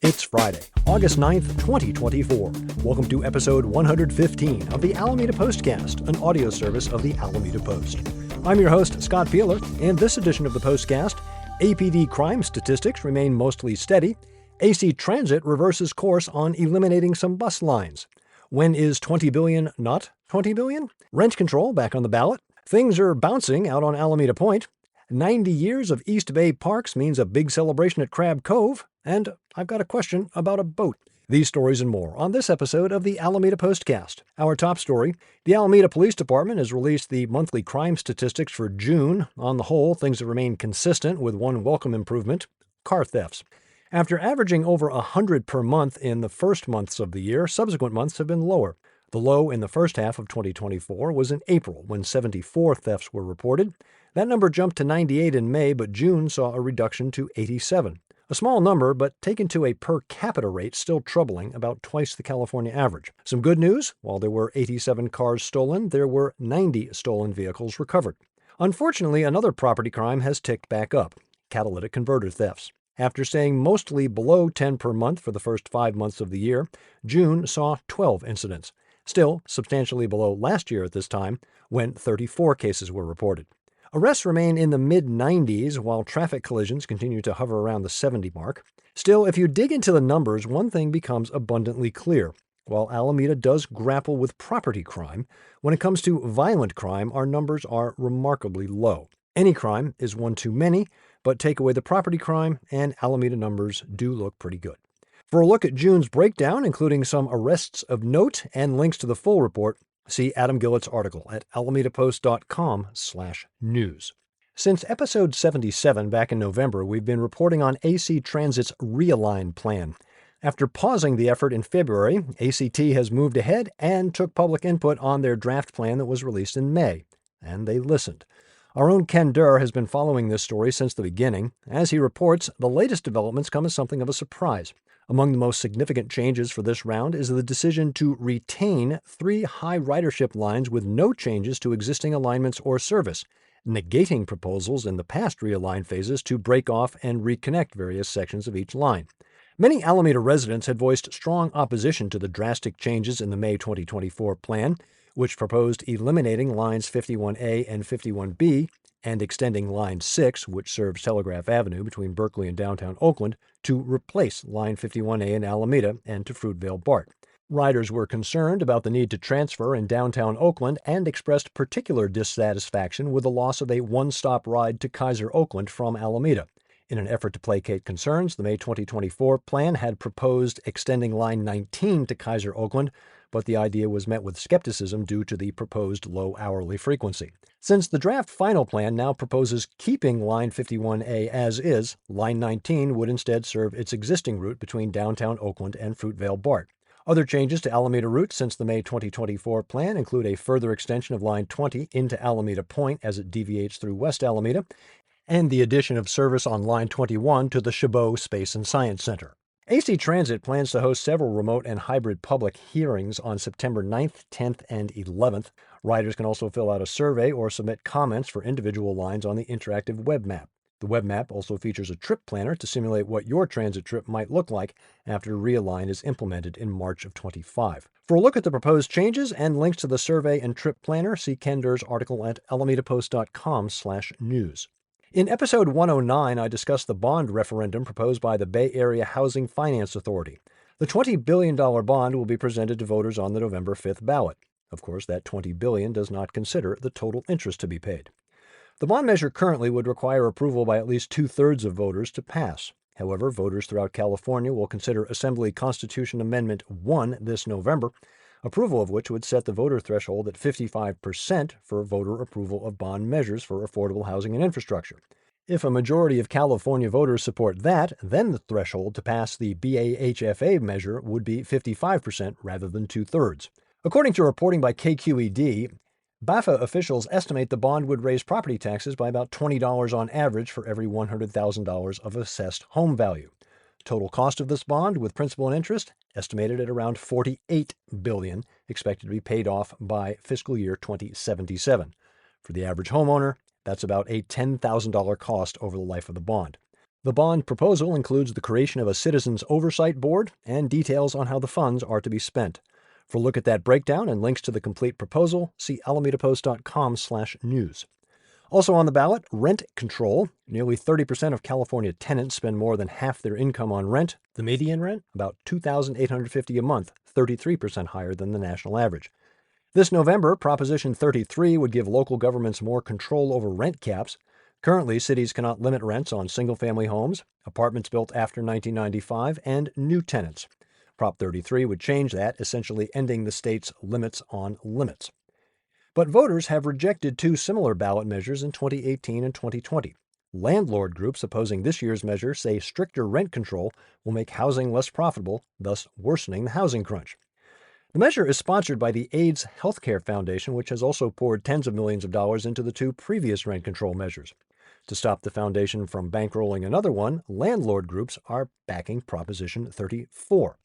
It's Friday, August 9th, 2024. Welcome to episode 115 of the Alameda Postcast, an audio service of the Alameda Post. I'm your host, Scott Peeler. In this edition of the Postcast, APD crime statistics remain mostly steady. AC Transit reverses course on eliminating some bus lines. When is 20 billion not 20 billion? Rent control back on the ballot. Things are bouncing out on Alameda Point. 90 years of East Bay parks means a big celebration at Crab Cove. And I've got a question about a boat. These stories and more on this episode of the Alameda Postcast. Our top story, the Alameda Police Department has released the monthly crime statistics for June. On the whole, things have remained consistent with one welcome improvement: car thefts. After averaging over 100 per month in the first months of the year, subsequent months have been lower. The low in the first half of 2024 was in April, when 74 thefts were reported. That number jumped to 98 in May, but June saw a reduction to 87. A small number, but taken to a per capita rate, still troubling, about twice the California average. Some good news: while there were 87 cars stolen, there were 90 stolen vehicles recovered. Unfortunately, another property crime has ticked back up: catalytic converter thefts. After staying mostly below 10 per month for the first 5 months of the year, June saw 12 incidents. Still substantially below last year at this time, when 34 cases were reported. Arrests remain in the mid-90s, while traffic collisions continue to hover around the 70 mark. Still, if you dig into the numbers, one thing becomes abundantly clear. While Alameda does grapple with property crime, when it comes to violent crime, our numbers are remarkably low. Any crime is one too many, but take away the property crime, and Alameda numbers do look pretty good. For a look at June's breakdown, including some arrests of note and links to the full report, see Adam Gillett's article at alamedapost.com/news. Since episode 77 back in November, we've been reporting on AC Transit's Realign plan. After pausing the effort in February, ACT has moved ahead and took public input on their draft plan that was released in May. And they listened. Our own Ken Durr has been following this story since the beginning. As he reports, the latest developments come as something of a surprise. Among the most significant changes for this round is the decision to retain 3 high ridership lines with no changes to existing alignments or service, negating proposals in the past realign phases to break off and reconnect various sections of each line. Many Alameda residents had voiced strong opposition to the drastic changes in the May 2024 plan, which proposed eliminating lines 51A and 51B and extending Line 6, which serves Telegraph Avenue between Berkeley and downtown Oakland, to replace Line 51A in Alameda and to Fruitvale BART. Riders were concerned about the need to transfer in downtown Oakland and expressed particular dissatisfaction with the loss of a one-stop ride to Kaiser Oakland from Alameda. In an effort to placate concerns, the May 2024 plan had proposed extending Line 19 to Kaiser Oakland, but the idea was met with skepticism due to the proposed low hourly frequency. Since the draft final plan now proposes keeping Line 51A as is, Line 19 would instead serve its existing route between downtown Oakland and Fruitvale BART. Other changes to Alameda routes since the May 2024 plan include a further extension of Line 20 into Alameda Point as it deviates through West Alameda, and the addition of service on Line 21 to the Chabot Space and Science Center. AC Transit plans to host several remote and hybrid public hearings on September 9th, 10th, and 11th. Riders can also fill out a survey or submit comments for individual lines on the interactive web map. The web map also features a trip planner to simulate what your transit trip might look like after Realign is implemented in March of 25. For a look at the proposed changes and links to the survey and trip planner, see Ken Durr's article at alamedapost.com/news. In episode 109, I discussed the bond referendum proposed by the Bay Area Housing Finance Authority. The $20 billion bond will be presented to voters on the November 5th ballot. Of course, that $20 billion does not consider the total interest to be paid. The bond measure currently would require approval by at least 2/3 of voters to pass. However, voters throughout California will consider Assembly Constitution Amendment 1 this November, approval of which would set the voter threshold at 55% for voter approval of bond measures for affordable housing and infrastructure. If a majority of California voters support that, then the threshold to pass the BAHFA measure would be 55% rather than 2/3. According to reporting by KQED, BAFA officials estimate the bond would raise property taxes by about $20 on average for every $100,000 of assessed home value. Total cost of this bond, with principal and interest, estimated at around $48 billion, expected to be paid off by fiscal year 2077. For the average homeowner, that's about a $10,000 cost over the life of the bond. The bond proposal includes the creation of a Citizens Oversight Board and details on how the funds are to be spent. For a look at that breakdown and links to the complete proposal, see alamedapost.com/news. Also on the ballot, rent control. Nearly 30% of California tenants spend more than half their income on rent. The median rent, about $2,850 a month, 33% higher than the national average. This November, Proposition 33 would give local governments more control over rent caps. Currently, cities cannot limit rents on single-family homes, apartments built after 1995, and new tenants. Prop 33 would change that, essentially ending the state's limits on limits. But voters have rejected two similar ballot measures in 2018 and 2020. Landlord groups opposing this year's measure say stricter rent control will make housing less profitable, thus worsening the housing crunch. The measure is sponsored by the AIDS Healthcare Foundation, which has also poured tens of millions of dollars into the two previous rent control measures. To stop the foundation from bankrolling another one, landlord groups are backing Proposition 34.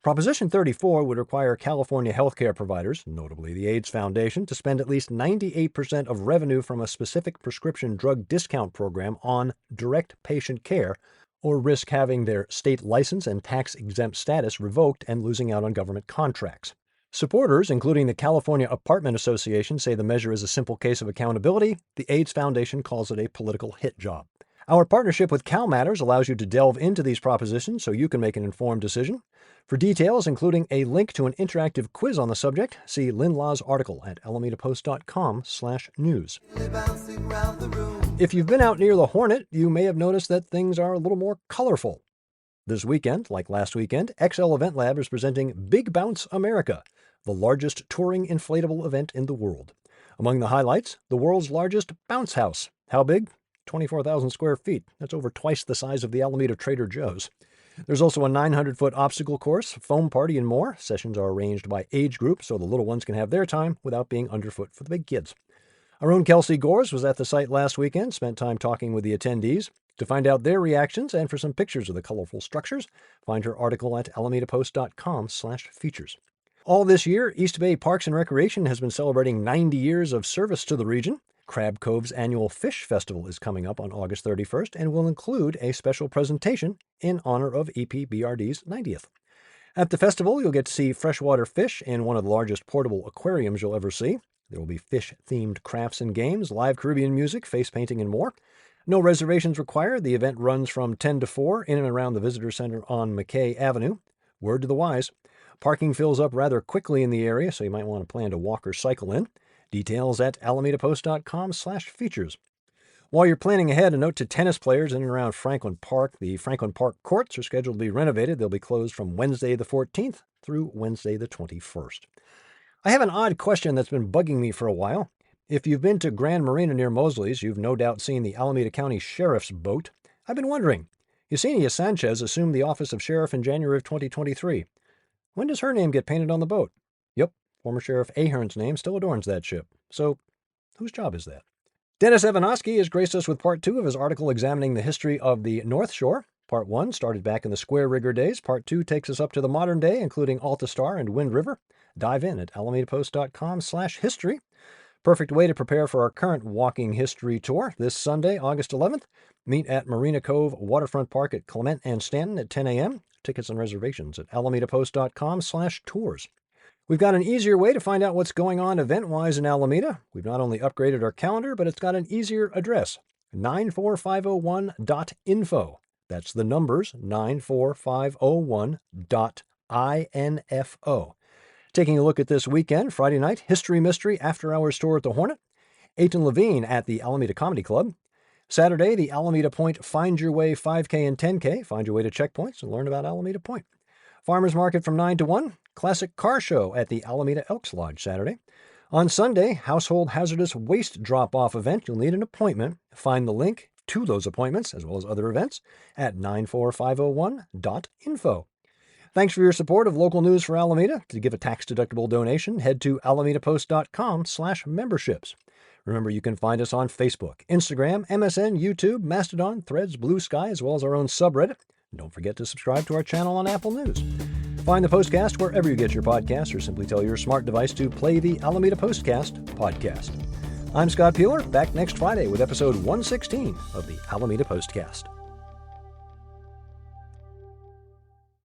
Proposition 34 would require California healthcare providers, notably the AIDS Foundation, to spend at least 98% of revenue from a specific prescription drug discount program on direct patient care, or risk having their state license and tax-exempt status revoked and losing out on government contracts. Supporters, including the California Apartment Association, say the measure is a simple case of accountability. The AIDS Foundation calls it a political hit job. Our partnership with CalMatters allows you to delve into these propositions so you can make an informed decision. For details, including a link to an interactive quiz on the subject, see Lynn Law's article at alamedapost.com/news. If you've been out near the Hornet, you may have noticed that things are a little more colorful. This weekend, like last weekend, XL Event Lab is presenting Big Bounce America, the largest touring inflatable event in the world. Among the highlights, the world's largest bounce house. How big? 24,000 square feet. That's over twice the size of the Alameda Trader Joe's. There's also a 900-foot obstacle course, foam party, and more. Sessions are arranged by age group so the little ones can have their time without being underfoot for the big kids. Our own Kelsey Gores was at the site last weekend, spent time talking with the attendees. To find out their reactions and for some pictures of the colorful structures, find her article at alamedapost.com/features. All this year, East Bay Parks and Recreation has been celebrating 90 years of service to the region. Crab Cove's annual Fish Festival is coming up on August 31st and will include a special presentation in honor of EPBRD's 90th. At the festival, you'll get to see freshwater fish in one of the largest portable aquariums you'll ever see. There will be fish-themed crafts and games, live Caribbean music, face painting, and more. No reservations required. The event runs from 10 to 4 in and around the Visitor Center on McKay Avenue. Word to the wise. Parking fills up rather quickly in the area, so you might want to plan to walk or cycle in. Details at alamedapost.com/features. While you're planning ahead, a note to tennis players in and around Franklin Park. The Franklin Park courts are scheduled to be renovated. They'll be closed from Wednesday the 14th through Wednesday the 21st. I have an odd question that's been bugging me for a while. If you've been to Grand Marina near Mosley's, you've no doubt seen the Alameda County Sheriff's boat. I've been wondering, Yesenia Sanchez assumed the office of sheriff in January of 2023. When does her name get painted on the boat? Yep, former Sheriff Ahern's name still adorns that ship. So, whose job is that? Dennis Evanosky has graced us with part 2 of his article examining the history of the North Shore. Part 1 started back in the Square Rigger days. Part 2 takes us up to the modern day, including Altastar and Wind River. Dive in at alamedapost.com/history. Perfect way to prepare for our current walking history tour this Sunday, August 11th. Meet at Marina Cove Waterfront Park at Clement and Stanton at 10 a.m. Tickets and reservations at alamedapost.com/tours. We've got an easier way to find out what's going on event-wise in Alameda. We've not only upgraded our calendar, but it's got an easier address, 94501.info. That's the numbers, 94501.info. Taking a look at this weekend, Friday night, History Mystery after-hours tour at the Hornet. Eighton Levine at the Alameda Comedy Club. Saturday, the Alameda Point Find Your Way 5K and 10K. Find your way to checkpoints and learn about Alameda Point. Farmers Market from 9 to 1. Classic Car Show at the Alameda Elks Lodge Saturday. On Sunday, Household Hazardous Waste Drop-Off event. You'll need an appointment. Find the link to those appointments, as well as other events, at 94501.info. Thanks for your support of local news for Alameda. To give a tax-deductible donation, head to alamedapost.com/memberships. Remember, you can find us on Facebook, Instagram, MSN, YouTube, Mastodon, Threads, Blue Sky, as well as our own subreddit. And don't forget to subscribe to our channel on Apple News. Find the Postcast wherever you get your podcasts, or simply tell your smart device to play the Alameda Postcast podcast. I'm Scott Peeler, back next Friday with episode 116 of the Alameda Postcast.